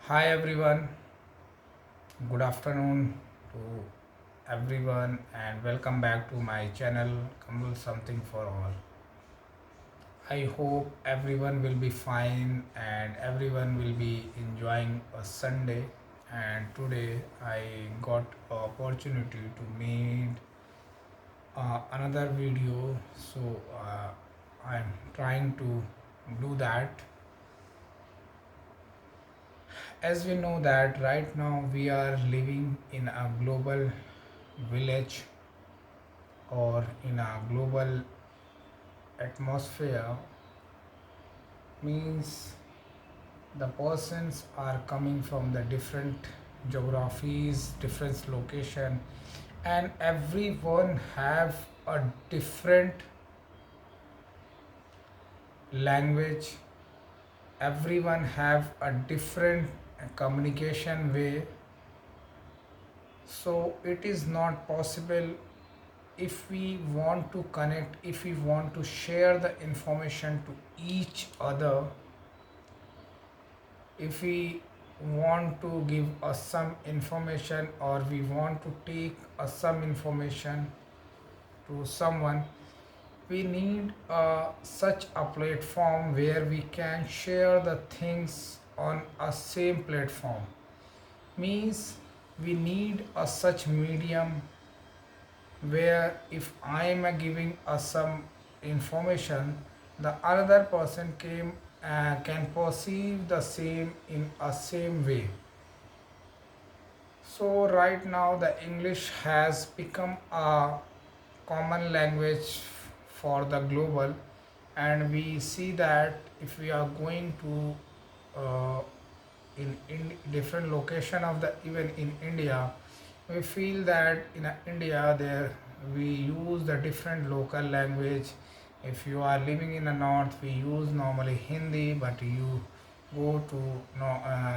Hi everyone, good afternoon to everyone and welcome back to my channel Kamrul Something for All. I hope everyone will be fine and everyone will be enjoying a Sunday, and today I got a opportunity to make another video, so I'm trying to do that. As we know that right now we are living in a global village or in a global atmosphere, means the persons are coming from the different geographies, different location, and everyone have a different language, everyone have a different communication way. So it is not possible, if we want to connect, if we want to share the information to each other, if we want to give us some information or we want to take some information to someone, we need such a platform where we can share the things on a same platform. Means we need a such medium where if I am giving some information, the another person can perceive the same in a same way. So right now the English has become a common language for the global, and we see that if we are going to in different location of the, even in India, we feel that in India there we use the different local language. If you are living in the north, we use normally Hindi, but you go to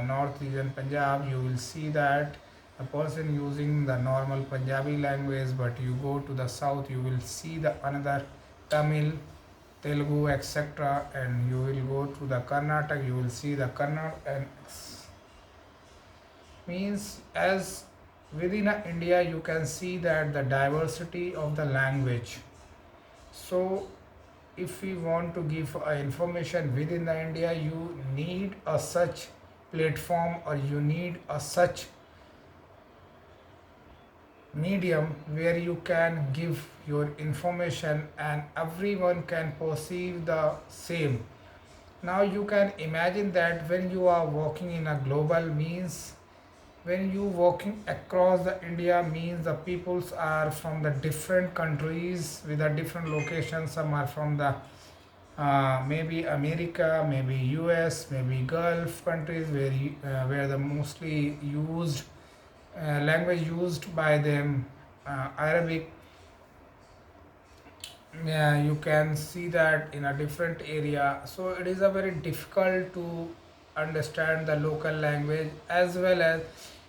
north region Punjab, you will see that a person using the normal Punjabi language, but you go to the south, you will see the another Tamil, Telugu, etc. And you will go to the Karnataka, you will see the Kannada, and means as within India you can see that the diversity of the language. So if we want to give information within the India, you need a such platform or you need a such medium where you can give your information and everyone can perceive the same. Now you can imagine that when you are walking in a global, means when you walking across the India, means the peoples are from the different countries with a different locations. Some are from the maybe America, maybe US, maybe Gulf countries where the mostly used language used by them, Arabic. Yeah, you can see that in a different area, so it is a very difficult to understand the local language, as well as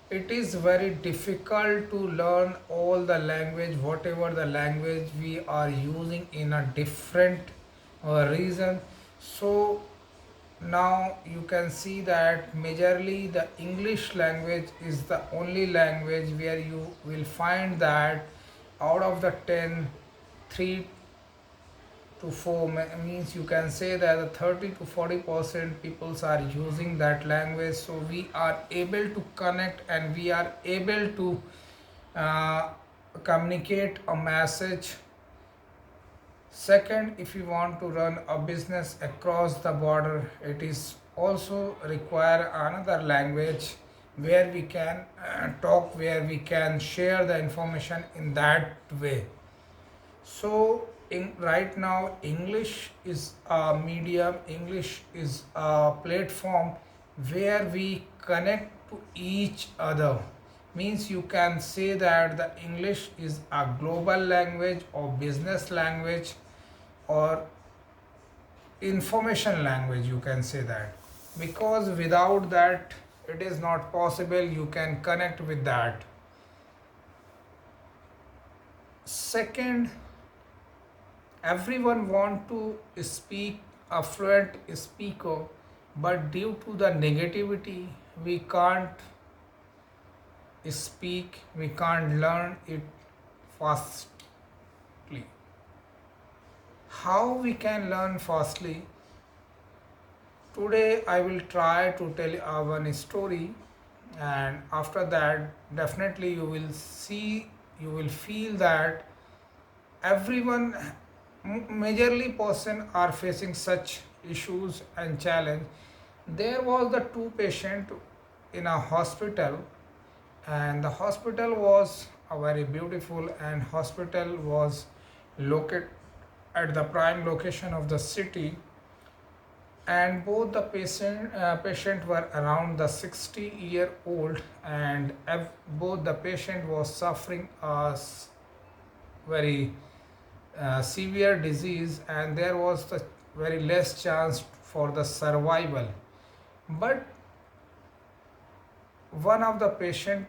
it is very difficult to learn all the language, whatever the language we are using in a different region. So now you can see that majorly the English language is the only language where you will find that out of the 10, 3 to 4 means you can say that the 30 to 40% peoples are using that language. So we are able to connect and we are able to uh, communicate a message. Second, if you want to run a business across the border, it is also require another language where we can talk, where we can share the information in that way. So in right now English is a medium, English is a platform where we connect to each other. Means you can say that the English is a global language or business language or information language, you can say that, because without that it is not possible you can connect with that. Second, everyone want to speak a fluent speaker, but due to the negativity, we can't speak, we can't learn it fastly. How we can learn fastly? Today I will try to tell one story, and after that definitely you will see, you will feel that everyone, majorly person are facing such issues and challenge. There was the two patient in a hospital, and the hospital was a very beautiful, and hospital was located at the prime location of the city, and both the patient were around the 60-year old, and both the patient was suffering a very severe disease, and there was the very less chance for the survival. But one of the patient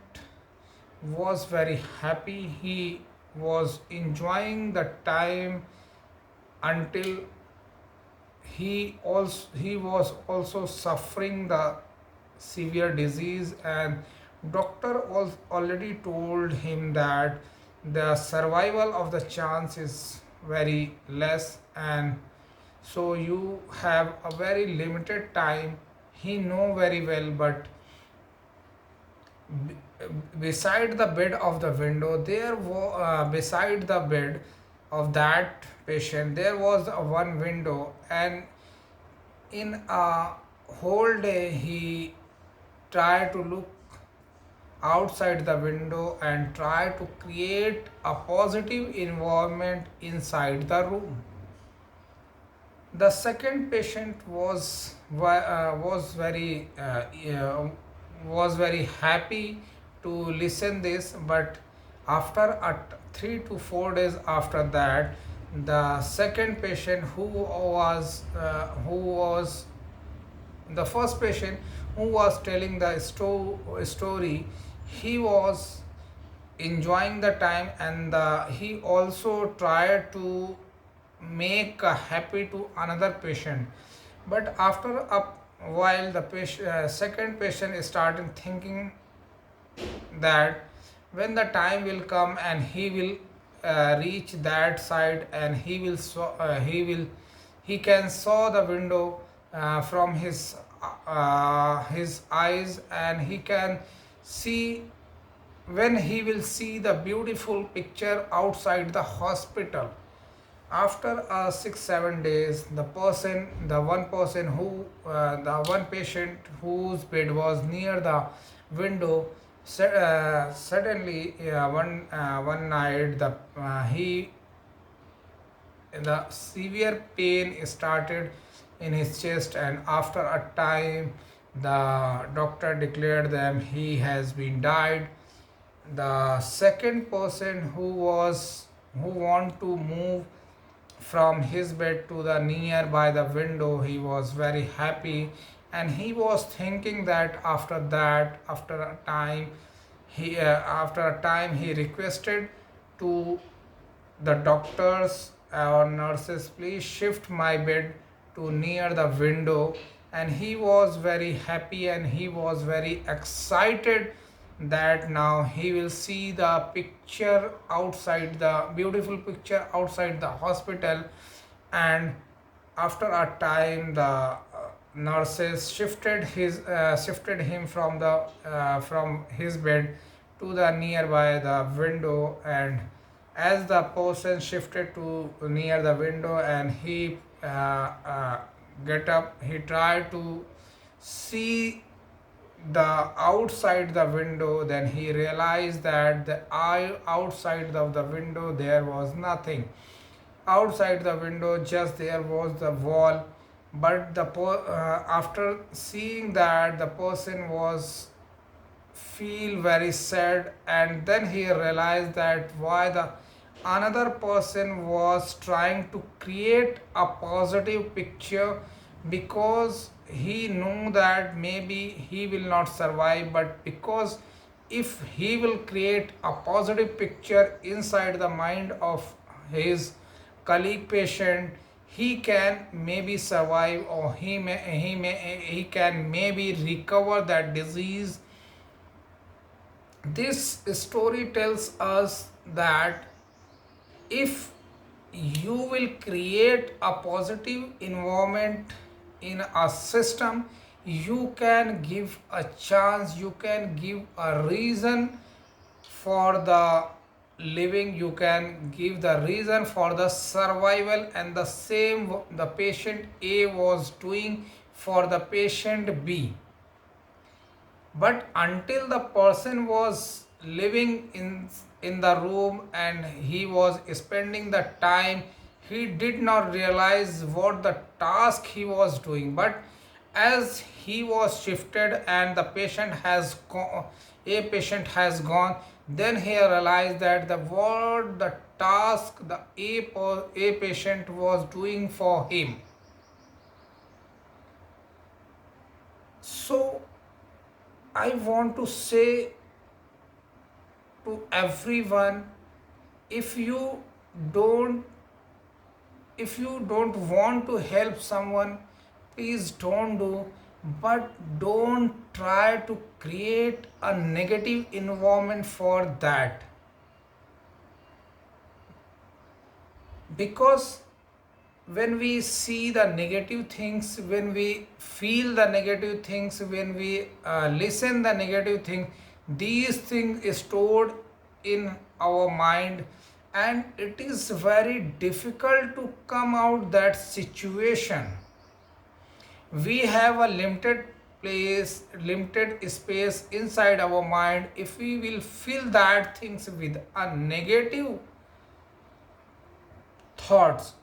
was very happy, he was enjoying the time until he was also suffering the severe disease, and doctor already told him that the survival of the chance is very less, and so you have a very limited time. He know very well, but beside the bed of the window there beside the bed of that patient there was a one window, and in a whole day he tried to look outside the window and try to create a positive environment inside the room. The second patient was very happy to listen this, but after 3 to 4 days after that, the second patient who was the first patient who was telling the story, he was enjoying the time, and he also tried to make happy to another patient. But after a while the second patient started thinking that when the time will come and he will reach that side, and he can saw the window from his eyes, and he can see, when he will see the beautiful picture outside the hospital. After 6 7 days, the one patient whose bed was near the window, suddenly one night the severe pain started in his chest, and after a time the doctor declared them he has been died. The second person who want to move from his bed to the nearby the window, he was very happy, and he was thinking that after a time he requested to the doctors or nurses, please shift my bed to near the window. And he was very happy, and he was very excited that now he will see the picture outside, the beautiful picture outside the hospital. And after a time the nurses shifted him from his bed to the nearby the window. And as the person shifted to near the window, and he get up, he tried to see the outside the window, then he realized that the eye outside of the window there was nothing. Outside the window just there was the wall. But after seeing that, the person was feel very sad, and then he realized that why the another person was trying to create a positive picture, because he knew that maybe he will not survive, but because if he will create a positive picture inside the mind of his colleague patient, he can maybe survive, or he can maybe recover that disease. This story tells us that if you will create a positive environment in a system, you can give a chance, you can give a reason for the living, you can give the reason for the survival, and the same the patient A was doing for the patient B. But until the person was living in the room and he was spending the time, he did not realize what the task he was doing. But as he was shifted and the patient has gone, a patient has gone, then he realized that the what the task the a patient was doing for him. So I want to say to everyone, if you don't don't want to help someone, please don't do. But don't try to create a negative environment for that, because when we see the negative things, when we feel the negative things, when we listen the negative thing, these things is stored in our mind, and it is very difficult to come out that situation. We have a limited place, limited space inside our mind. If we will fill that things with a negative thoughts,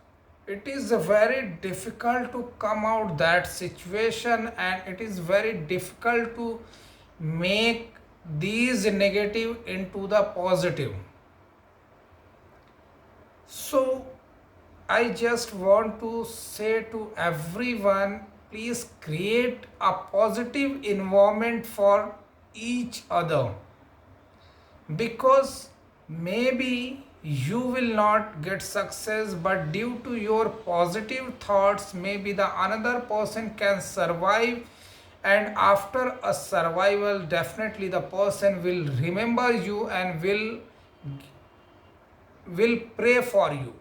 it is very difficult to come out that situation, and it is very difficult to make these negative into the positive. So I just want to say to everyone, please create a positive environment for each other, because maybe you will not get success, but due to your positive thoughts, maybe the another person can survive, and after a survival, definitely the person will remember you and will pray for you.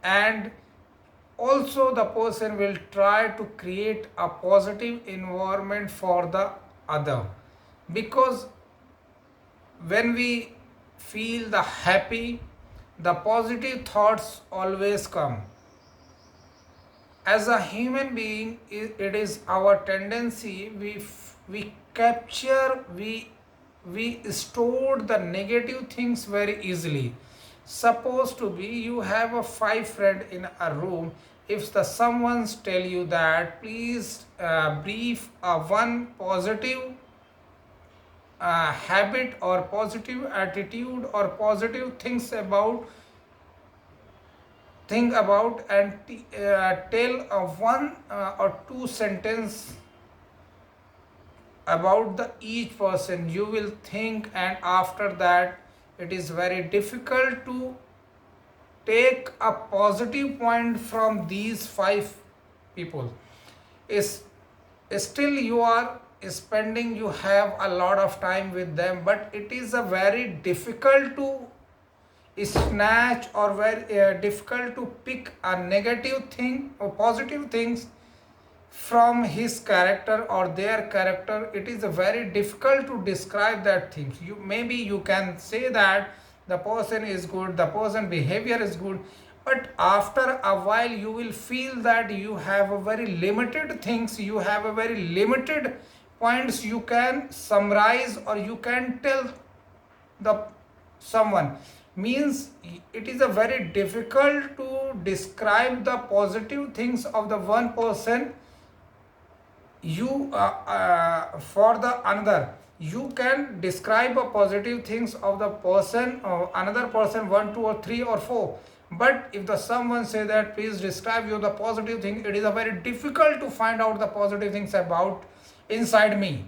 And also the person will try to create a positive environment for the other, because when we feel the happy, the positive thoughts always come. As a human being, it is our tendency, we capture, we store the negative things very easily. Suppose to be you have a five friend in a room. If the someone's tell you that please brief one positive habit or positive attitude or positive things about, think about, and tell one or two sentence about the each person, you will think, and after that it is very difficult to take a positive point from these five people. Is still you are spending, you have a lot of time with them, but it is a very difficult to snatch, or very difficult to pick a negative thing or positive things from his character or their character. It is very difficult to describe that things. You maybe you can say that the person is good, the person behavior is good, but after a while you will feel that you have a very limited things, you have a very limited points you can summarize, or you can tell the someone. Means it is a very difficult to describe the positive things of the one person, you for the another. You can describe a positive things of the person or another person, one, two, or three, or four. But if the someone say that please describe you the positive thing, it is a very difficult to find out the positive things about inside me.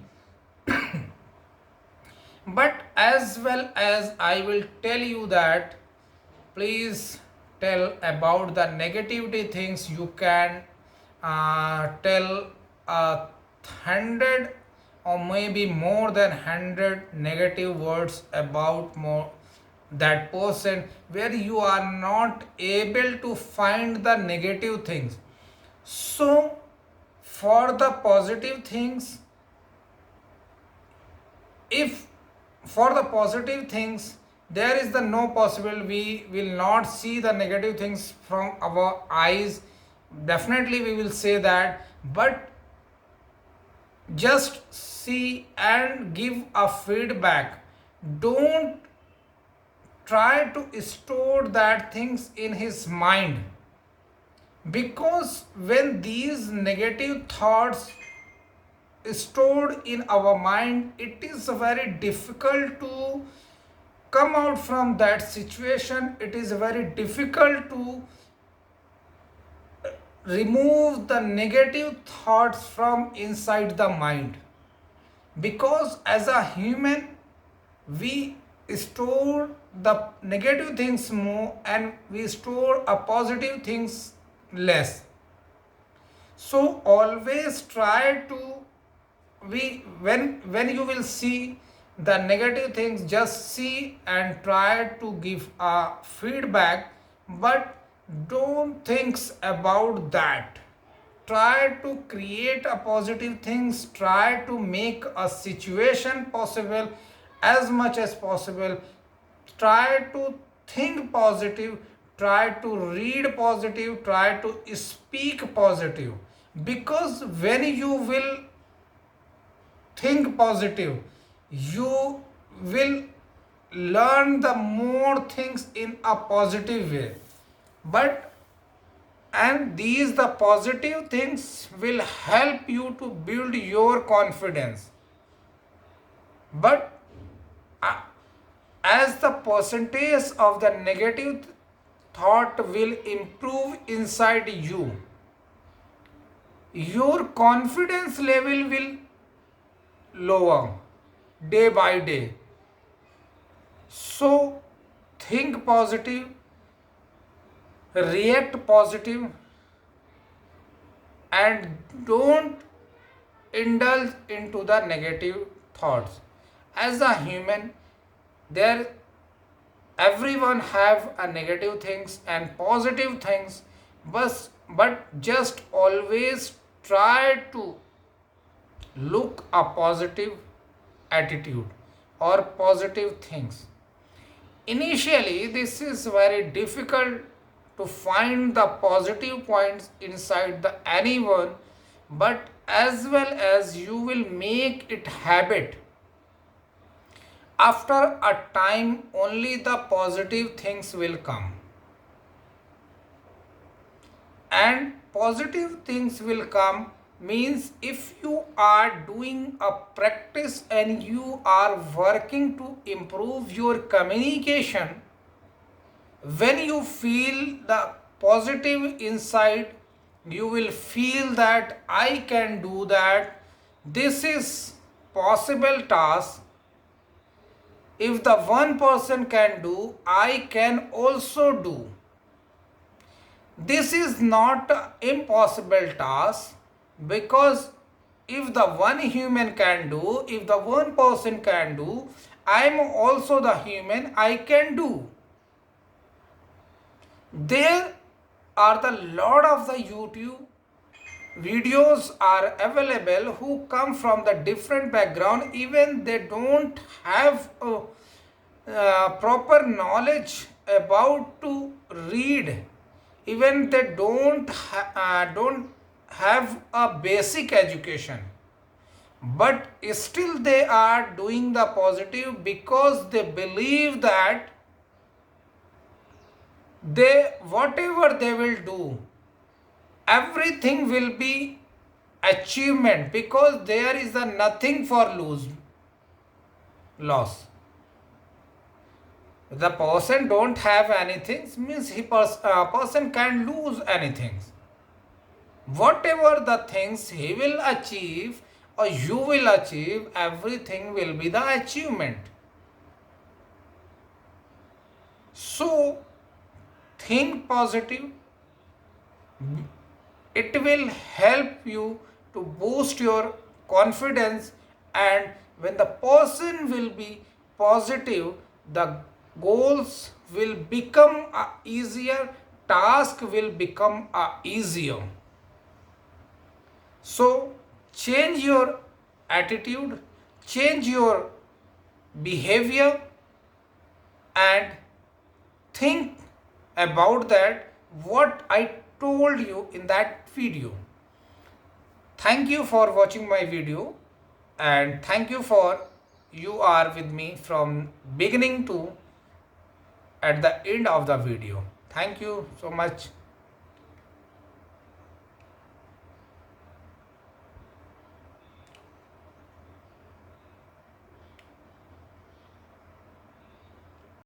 But as well as I will tell you that please tell about the negativity things, you can tell 100 or maybe more than 100 negative words about more that person, where you are not able to find the negative things. So for the positive things, if for the positive things there is the no possible, we will not see the negative things from our eyes, definitely we will say that, but just see and give a feedback. Don't try to store that things in his mind, because when these negative thoughts stored in our mind, it is very difficult to come out from that situation. It is very difficult to remove the negative thoughts from inside the mind, because as a human we store the negative things more and we store a positive things less. So always try to, we when you will see the negative things, just see and try to give a feedback, but don't think about that. Try to create a positive things, try to make a situation possible as much as possible, try to think positive, try to read positive, try to speak positive, because when you will think positive, you will learn the more things in a positive way. But and these the positive things will help you to build your confidence. But uh, as the percentage of the negative thought will improve inside you, your confidence level will lower day by day. So think positive, react positive, and don't indulge into the negative thoughts. As a human, there everyone have a negative things and positive things, but just always try to look a positive attitude or positive things. Initially this is very difficult to find the positive points inside the anyone, but as well as you will make it habit, after a time only the positive things will come, and positive things will come means if you are doing a practice and you are working to improve your communication, when you feel the positive inside, you will feel that I can do that, this is possible task. If the one person can do, I can also do. This is not an impossible task, because if the one human can do, if the one person can do, I am also the human, I can do. There are the lot of the YouTube videos are available who come from the different background, even they don't have proper knowledge about to read, even they don't have a basic education, but still they are doing the positive, because they believe that they whatever they will do, everything will be achievement, because there is a nothing for loss. The person don't have anything means person can lose anything. Whatever the things he will achieve or you will achieve, everything will be the achievement. So think positive. It will help you to boost your confidence, and when the person will be positive, the goals will become easier, task will become easier. So change your attitude, change your behavior, and think about that what I told you in that video. Thank you for watching my video, and thank you for you are with me from beginning to at the end of the video. Thank you so much.